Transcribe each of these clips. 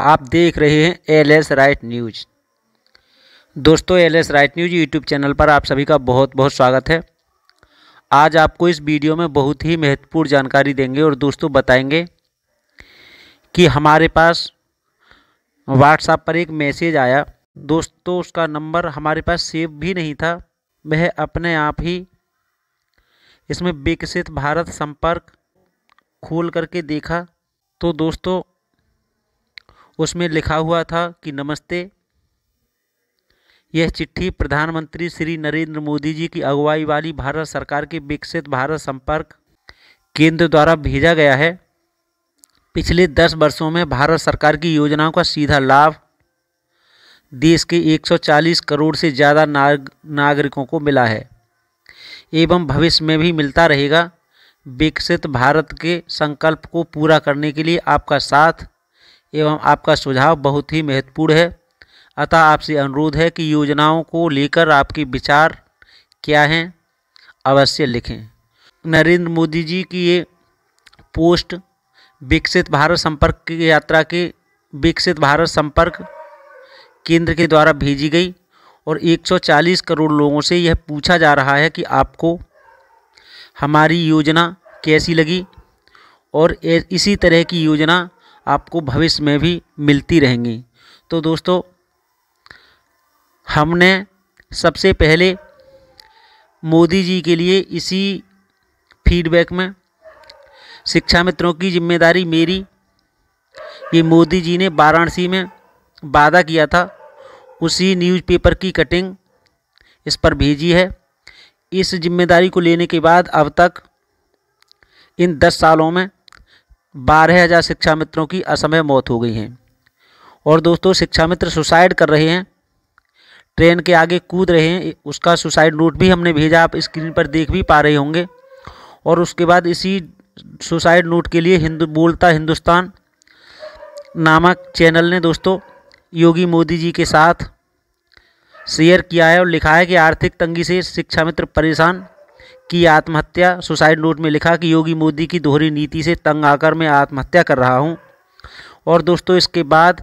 आप देख रहे हैं एलएस राइट न्यूज़। दोस्तों, LS right news YouTube channel पर आप सभी का बहुत बहुत स्वागत है। आज आपको इस वीडियो में बहुत ही महत्वपूर्ण जानकारी देंगे और दोस्तों बताएंगे कि हमारे पास व्हाट्सएप पर एक मैसेज आया। दोस्तों, उसका नंबर हमारे पास सेव भी नहीं था, वह अपने आप ही इसमें विकसित भारत संपर्क खोल करके देखा तो दोस्तों उसमें लिखा हुआ था कि नमस्ते, यह चिट्ठी प्रधानमंत्री श्री नरेंद्र मोदी जी की अगुवाई वाली भारत सरकार के विकसित भारत संपर्क केंद्र द्वारा भेजा गया है। पिछले 10 वर्षों में भारत सरकार की योजनाओं का सीधा लाभ देश के 140 करोड़ से ज़्यादा नागरिकों को मिला है एवं भविष्य में भी मिलता रहेगा। विकसित भारत के संकल्प को पूरा करने के लिए आपका साथ एवं आपका सुझाव बहुत ही महत्वपूर्ण है। अतः आपसे अनुरोध है कि योजनाओं को लेकर आपके विचार क्या हैं, अवश्य लिखें। नरेंद्र मोदी जी की ये पोस्ट विकसित भारत संपर्क की यात्रा के विकसित भारत संपर्क केंद्र के द्वारा भेजी गई और 140 करोड़ लोगों से यह पूछा जा रहा है कि आपको हमारी योजना कैसी लगी और इसी तरह की योजना आपको भविष्य में भी मिलती रहेंगी। तो दोस्तों, हमने सबसे पहले मोदी जी के लिए इसी फीडबैक में शिक्षा मित्रों की जिम्मेदारी मेरी, ये मोदी जी ने वाराणसी में वादा किया था, उसी न्यूज़पेपर की कटिंग इस पर भेजी है। इस जिम्मेदारी को लेने के बाद अब तक इन 10 सालों में 12,000 शिक्षा मित्रों की असमय मौत हो गई है और दोस्तों शिक्षा मित्र सुसाइड कर रहे हैं, ट्रेन के आगे कूद रहे हैं। उसका सुसाइड नोट भी हमने भेजा, आप स्क्रीन पर देख भी पा रहे होंगे। और उसके बाद इसी सुसाइड नोट के लिए बोलता हिंदुस्तान नामक चैनल ने दोस्तों योगी मोदी जी के साथ शेयर किया है और लिखा है कि आर्थिक तंगी से शिक्षा मित्र परेशान की आत्महत्या। सुसाइड नोट में लिखा कि योगी मोदी की दोहरी नीति से तंग आकर मैं आत्महत्या कर रहा हूं। और दोस्तों इसके बाद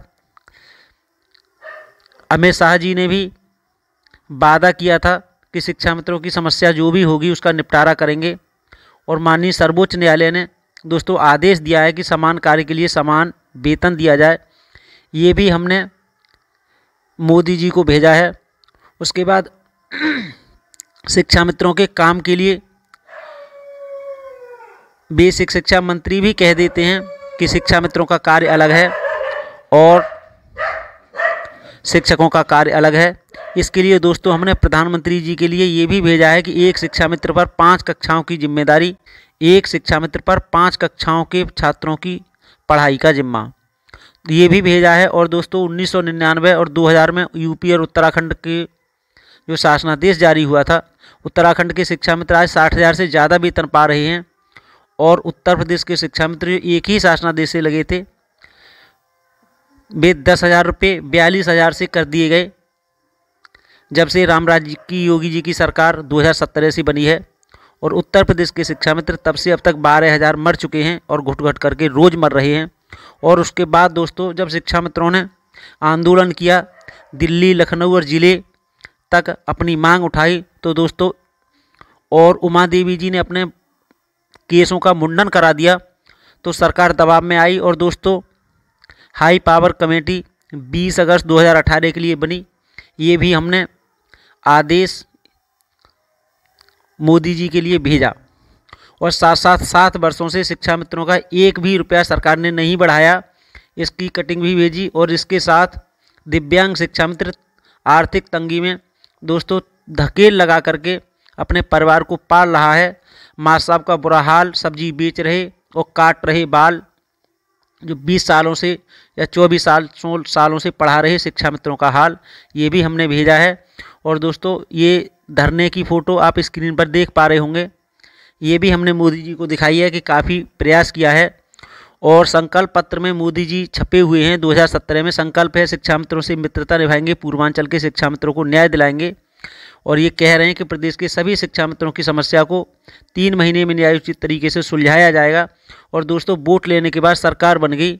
अमित शाह जी ने भी वादा किया था कि शिक्षा मित्रों की समस्या जो भी होगी उसका निपटारा करेंगे। और माननीय सर्वोच्च न्यायालय ने दोस्तों आदेश दिया है कि समान कार्य के लिए समान वेतन दिया जाए। ये भी हमने मोदी जी को भेजा है। उसके बाद शिक्षा मित्रों के काम के लिए बेसिक शिक्षा मंत्री भी कह देते हैं कि शिक्षा मित्रों का कार्य अलग है और शिक्षकों का कार्य अलग है। इसके लिए दोस्तों हमने प्रधानमंत्री जी के लिए ये भी भेजा है कि एक शिक्षा मित्र पर 5 कक्षाओं की जिम्मेदारी, एक शिक्षा मित्र पर 5 कक्षाओं के छात्रों की पढ़ाई का जिम्मा, ये भी भेजा है। और दोस्तों 1999 और 2000 में यूपी और उत्तराखंड के जो शासनादेश जारी हुआ था, उत्तराखंड के शिक्षा मित्र आज 60,000 से ज़्यादा वेतन पा रहे हैं और उत्तर प्रदेश के शिक्षा मित्र जो एक ही शासनादेश से लगे थे वे 10,000 रुपये 42,000 से कर दिए गए जब से रामराज्य की योगी जी की सरकार 2017 से बनी है। और उत्तर प्रदेश के शिक्षा मित्र तब से अब तक 12,000 मर चुके हैं और घुट घुट करके रोज़ मर रहे हैं। और उसके बाद दोस्तों जब शिक्षा मित्रों ने आंदोलन किया, दिल्ली, लखनऊ और ज़िले तक अपनी मांग उठाई, तो दोस्तों और उमा देवी जी ने अपने केसों का मुंडन करा दिया, तो सरकार दबाव में आई और दोस्तों हाई पावर कमेटी 20 अगस्त 2018 के लिए बनी। ये भी हमने आदेश मोदी जी के लिए भेजा। और साथ साथ 7 वर्षों से शिक्षा मित्रों का एक भी रुपया सरकार ने नहीं बढ़ाया, इसकी कटिंग भी भेजी। और इसके साथ दिव्यांग शिक्षा मित्र आर्थिक तंगी में दोस्तों धकेल लगा करके अपने परिवार को पाल रहा है। माँ साहब का बुरा हाल, सब्जी बेच रहे और काट रहे बाल, जो 20 सालों से या 24 सालों से पढ़ा रहे शिक्षा मित्रों का हाल, ये भी हमने भेजा है। और दोस्तों ये धरने की फ़ोटो आप स्क्रीन पर देख पा रहे होंगे, ये भी हमने मोदी जी को दिखाई है कि काफ़ी प्रयास किया है। और संकल्प पत्र में मोदी जी छपे हुए हैं 2017 में। संकल्प है शिक्षा मित्रों से मित्रता निभाएंगे, पूर्वांचल के शिक्षा मित्रों को न्याय दिलाएंगे। और ये कह रहे हैं कि प्रदेश के सभी शिक्षा मित्रों की समस्या को 3 महीने में न्यायोचित तरीके से सुलझाया जाएगा। और दोस्तों वोट लेने के बाद सरकार बन गई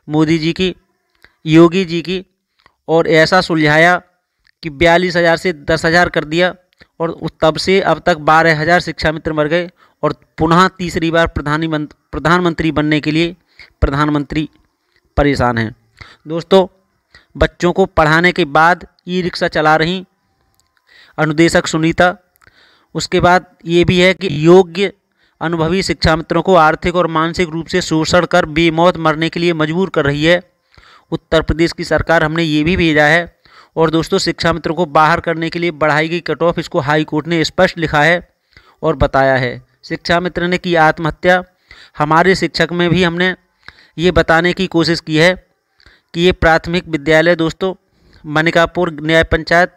मोदी जी की, योगी जी की, और ऐसा सुलझाया कि 42,000 से 10,000 कर दिया, और तब से अब तक 12,000 शिक्षा मित्र मर गए। और पुनः तीसरी बार प्रधानमंत्री बनने के लिए प्रधानमंत्री परेशान हैं। दोस्तों, बच्चों को पढ़ाने के बाद ई रिक्शा चला रही अनुदेशक सुनीता, उसके बाद ये भी है कि योग्य अनुभवी शिक्षा मित्रों को आर्थिक और मानसिक रूप से शोषण कर बेमौत मरने के लिए मजबूर कर रही है उत्तर प्रदेश की सरकार। हमने ये भी भेजा है। और दोस्तों, शिक्षा मित्रों को बाहर करने के लिए बढ़ाई गई कट ऑफ, इसको हाई कोर्ट ने स्पष्ट लिखा है और बताया है। शिक्षा मित्र ने की आत्महत्या। हमारे शिक्षक में भी हमने ये बताने की कोशिश की है कि ये प्राथमिक विद्यालय दोस्तों मनिकापुर न्याय पंचायत,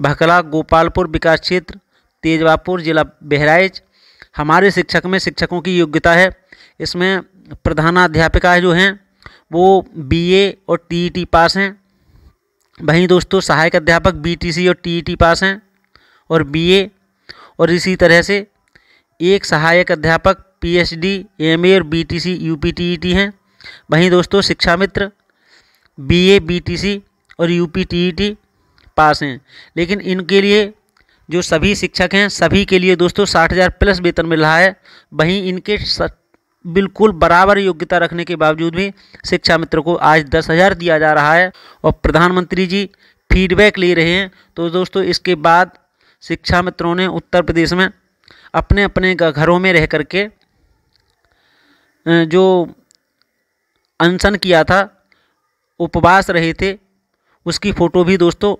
भकला गोपालपुर विकास क्षेत्र, तेजवापुर जिला बहराइच, हमारे शिक्षक में शिक्षकों की योग्यता है। इसमें प्रधानाध्यापिका जो हैं वो BA और TET पास हैं। वहीं दोस्तों सहायक अध्यापक BTC और TET पास हैं और BA, और इसी तरह से एक सहायक अध्यापक PhD, MA और BTC UP TET हैं। वहीं दोस्तों शिक्षा मित्र BA BTC और UP TET पास हैं। लेकिन इनके लिए जो सभी शिक्षक हैं सभी के लिए दोस्तों 60,000 प्लस वेतन मिल रहा है। वहीं इनके बिल्कुल बराबर योग्यता रखने के बावजूद भी शिक्षा मित्र को आज 10,000 दिया जा रहा है और प्रधानमंत्री जी फीडबैक ले रहे हैं। तो दोस्तों इसके बाद शिक्षा मित्रों ने उत्तर प्रदेश में अपने अपने घरों में रह करके जो अनशन किया था, उपवास रहे थे, उसकी फ़ोटो भी दोस्तों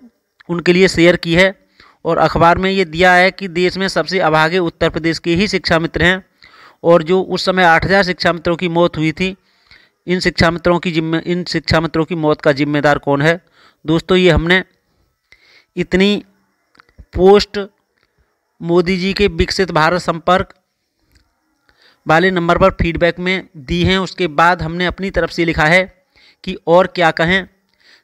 उनके लिए शेयर की है। और अखबार में ये दिया है कि देश में सबसे अभागे उत्तर प्रदेश के ही शिक्षा मित्र हैं। और जो उस समय 8,000 शिक्षा मित्रों की मौत हुई थी, इन शिक्षा मित्रों की मौत का जिम्मेदार कौन है? दोस्तों ये हमने इतनी पोस्ट मोदी जी के विकसित भारत संपर्क वाले नंबर पर फीडबैक में दी हैं। उसके बाद हमने अपनी तरफ से लिखा है कि और क्या कहें,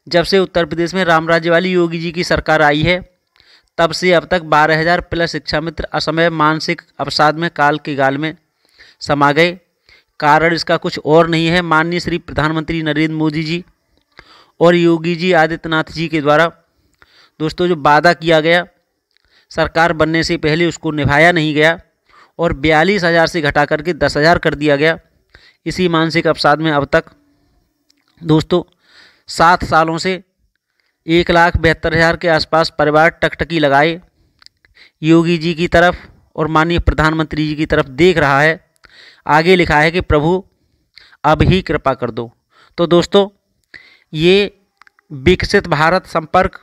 जब से उत्तर प्रदेश में राम राज्य वाली योगी जी की सरकार आई है तब से अब तक 12,000 प्लस शिक्षा मित्र असमय मानसिक अवसाद में काल के गाल में समा गए। कारण इसका कुछ और नहीं है, माननीय श्री प्रधानमंत्री नरेंद्र मोदी जी और योगी जी आदित्यनाथ जी के द्वारा दोस्तों जो वादा किया गया सरकार बनने से पहले उसको निभाया नहीं गया और 42,000 से घटा करके 10,000 कर दिया गया। इसी मानसिक अवसाद में अब तक दोस्तों 7 सालों से 1,72,000 के आसपास परिवार टकटकी लगाए योगी जी की तरफ और माननीय प्रधानमंत्री जी की तरफ देख रहा है। आगे लिखा है कि प्रभु अब ही कृपा कर दो। तो दोस्तों ये विकसित भारत संपर्क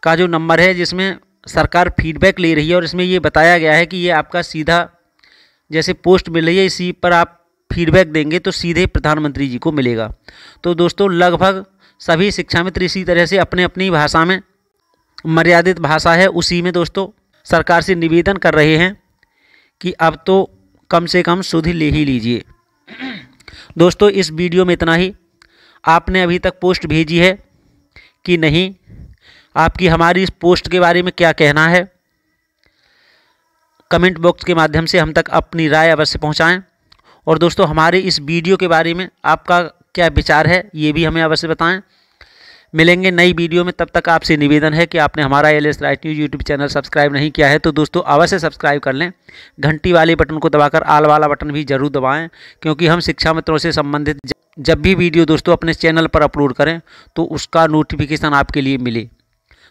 का जो नंबर है जिसमें सरकार फीडबैक ले रही है और इसमें ये बताया गया है कि ये आपका सीधा जैसे पोस्ट मिल रही है इसी पर आप फीडबैक देंगे तो सीधे प्रधानमंत्री जी को मिलेगा। तो दोस्तों लगभग सभी शिक्षा मित्र इसी तरह से अपने अपनी भाषा में, मर्यादित भाषा है उसी में दोस्तों सरकार से निवेदन कर रहे हैं कि अब तो कम से कम सुध ले ही लीजिए। दोस्तों इस वीडियो में इतना ही। आपने अभी तक पोस्ट भेजी है कि नहीं, आपकी हमारी इस पोस्ट के बारे में क्या कहना है, कमेंट बॉक्स के माध्यम से हम तक अपनी राय अवश्य पहुंचाएं। और दोस्तों हमारे इस वीडियो के बारे में आपका क्या विचार है ये भी हमें अवश्य बताएं। मिलेंगे नई वीडियो में, तब तक आपसे निवेदन है कि आपने हमारा LS right news YouTube channel subscribe नहीं किया है तो दोस्तों अवश्य सब्सक्राइब कर लें। घंटी वाले बटन को दबाकर आल वाला बटन भी जरूर दबाएं, क्योंकि हम शिक्षा मित्रों से संबंधित जब भी वीडियो दोस्तों अपने चैनल पर अपलोड करें तो उसका नोटिफिकेशन आपके लिए मिले।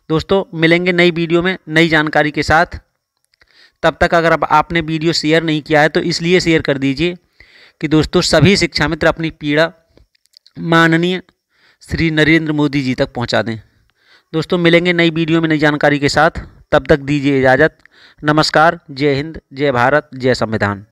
दोस्तों मिलेंगे नई वीडियो में नई जानकारी के साथ। तब तक अगर अब आपने वीडियो शेयर नहीं किया है तो इसलिए शेयर कर दीजिए कि दोस्तों सभी शिक्षा मित्र अपनी पीड़ा माननीय श्री नरेंद्र मोदी जी तक पहुंचा दें। दोस्तों मिलेंगे नई वीडियो में नई जानकारी के साथ, तब तक दीजिए इजाज़त। नमस्कार, जय हिंद, जय भारत, जय संविधान।